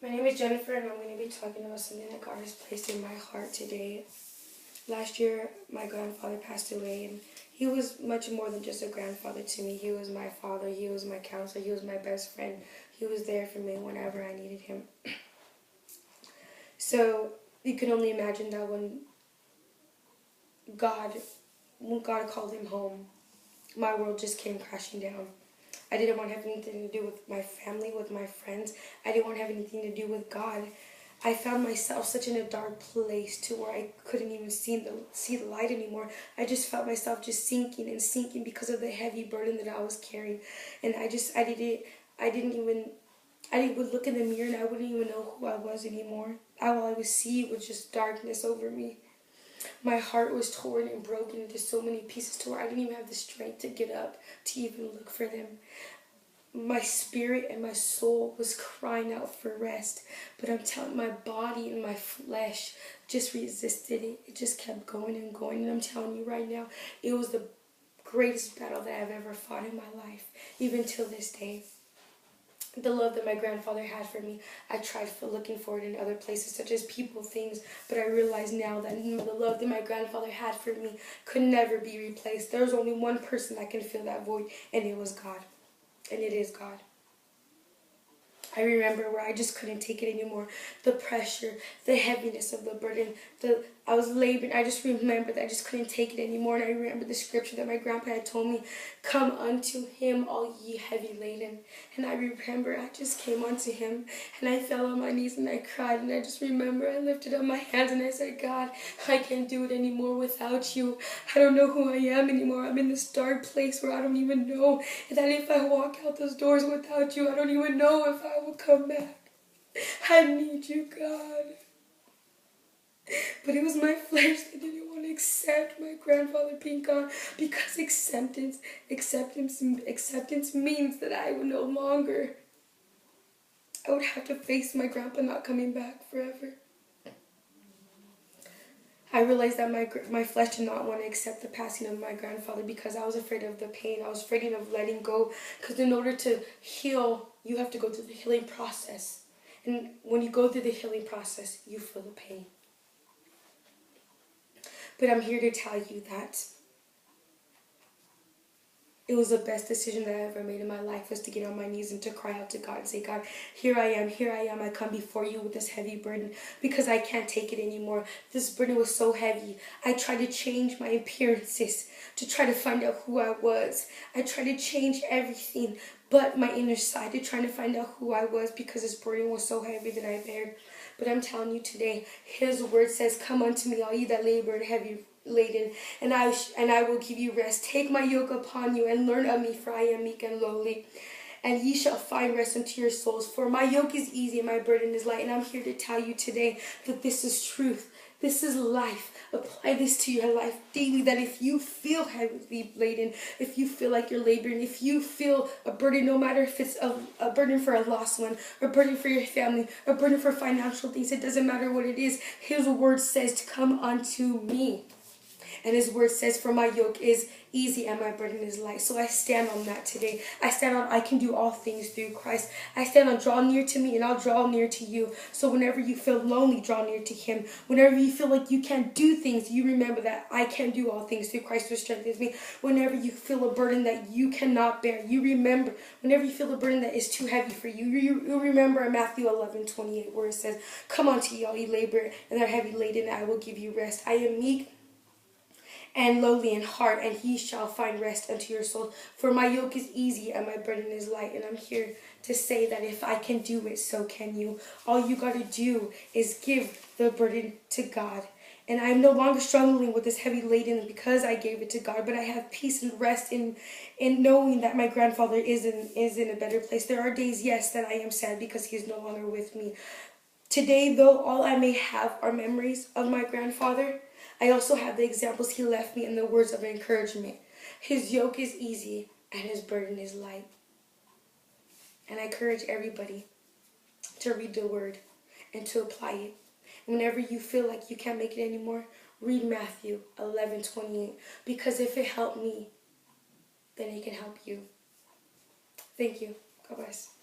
My name is Jennifer, and I'm going to be talking about something that God has placed in my heart today. Last year, my grandfather passed away, and he was much more than just a grandfather to me. He was my father, he was my counselor, he was my best friend. He was there for me whenever I needed him. So you can only imagine that when God called him home, my world just came crashing down. I didn't want to have anything to do with my family, with my friends. I didn't want to have anything to do with God. I found myself such in a dark place to where I couldn't even see the light anymore. I just felt myself just sinking and sinking because of the heavy burden that I was carrying. And I would look in the mirror and I wouldn't even know who I was anymore. All I would see was just darkness over me. My heart was torn and broken into so many pieces to where I didn't even have the strength to get up to even look for them. My spirit and my soul was crying out for rest, but I'm telling my body and my flesh just resisted it. It just kept going and going, and I'm telling you right now, it was the greatest battle that I've ever fought in my life, even till this day. The love that my grandfather had for me, I tried looking for it in other places, such as people, things, but I realize now that the love that my grandfather had for me could never be replaced. There was only one person that can fill that void, and it was God. And it is God. I remember where I just couldn't take it anymore. The pressure, the heaviness of the burden, I was laboring. I just remembered that I just couldn't take it anymore. And I remember the scripture that my grandpa had told me, "Come unto him, all ye heavy laden." And I remember I just came unto him and I fell on my knees and I cried. And I just remember I lifted up my hands and I said, "God, I can't do it anymore without you. I don't know who I am anymore. I'm in this dark place where I don't even know that if I walk out those doors without you, I don't even know if I will come back. I need you, God." But it was my flesh that didn't want to accept my grandfather being gone, because acceptance means that I would no longer, I would have to face my grandpa not coming back forever. I realized that my flesh did not want to accept the passing of my grandfather because I was afraid of the pain. I was afraid of letting go, because in order to heal, you have to go through the healing process. And when you go through the healing process, you feel the pain. But I'm here to tell you that it was the best decision that I ever made in my life, was to get on my knees and to cry out to God and say, "God, here I am. I come before you with this heavy burden because I can't take it anymore. This burden was so heavy. I tried to change my appearances to try to find out who I was. I tried to change everything but my inner side to try to find out who I was, because this burden was so heavy that I bared." But I'm telling you today, his word says, "Come unto me, all ye that labor and heavy laden, and I will give you rest. Take my yoke upon you and learn of me, for I am meek and lowly, and ye shall find rest unto your souls. For my yoke is easy and my burden is light." And I'm here to tell you today that this is truth. This is life. Apply this to your life daily, that if you feel heavily laden, if you feel like you're laboring, if you feel a burden, no matter if it's a burden for a lost one, or a burden for your family, or a burden for financial things, it doesn't matter what it is. His word says to come unto me. And his word says, "For my yoke is easy and my burden is light." So I stand on that today. I stand on, I can do all things through Christ. I stand on, draw near to me and I'll draw near to you. So whenever you feel lonely, draw near to him. Whenever you feel like you can't do things, you remember that I can do all things through Christ who strengthens me. Whenever you feel a burden that you cannot bear, you remember. Whenever you feel a burden that is too heavy for you, you remember Matthew 11:28, where it says, "Come unto ye, all ye labor and are heavy laden, and I will give you rest. I am meek and lowly in heart, and he shall find rest unto your souls. For my yoke is easy and my burden is light." And I'm here to say that if I can do it, so can you. All you got to do is give the burden to God. And I'm no longer struggling with this heavy laden because I gave it to God, but I have peace and rest in knowing that my grandfather is in a better place. There are days, yes, that I am sad because he is no longer with me. Today, though, all I may have are memories of my grandfather, I also have the examples he left me and the words of encouragement. His yoke is easy and his burden is light. And I encourage everybody to read the word and to apply it. Whenever you feel like you can't make it anymore, read Matthew 11:28. Because if it helped me, then it can help you. Thank you. God bless.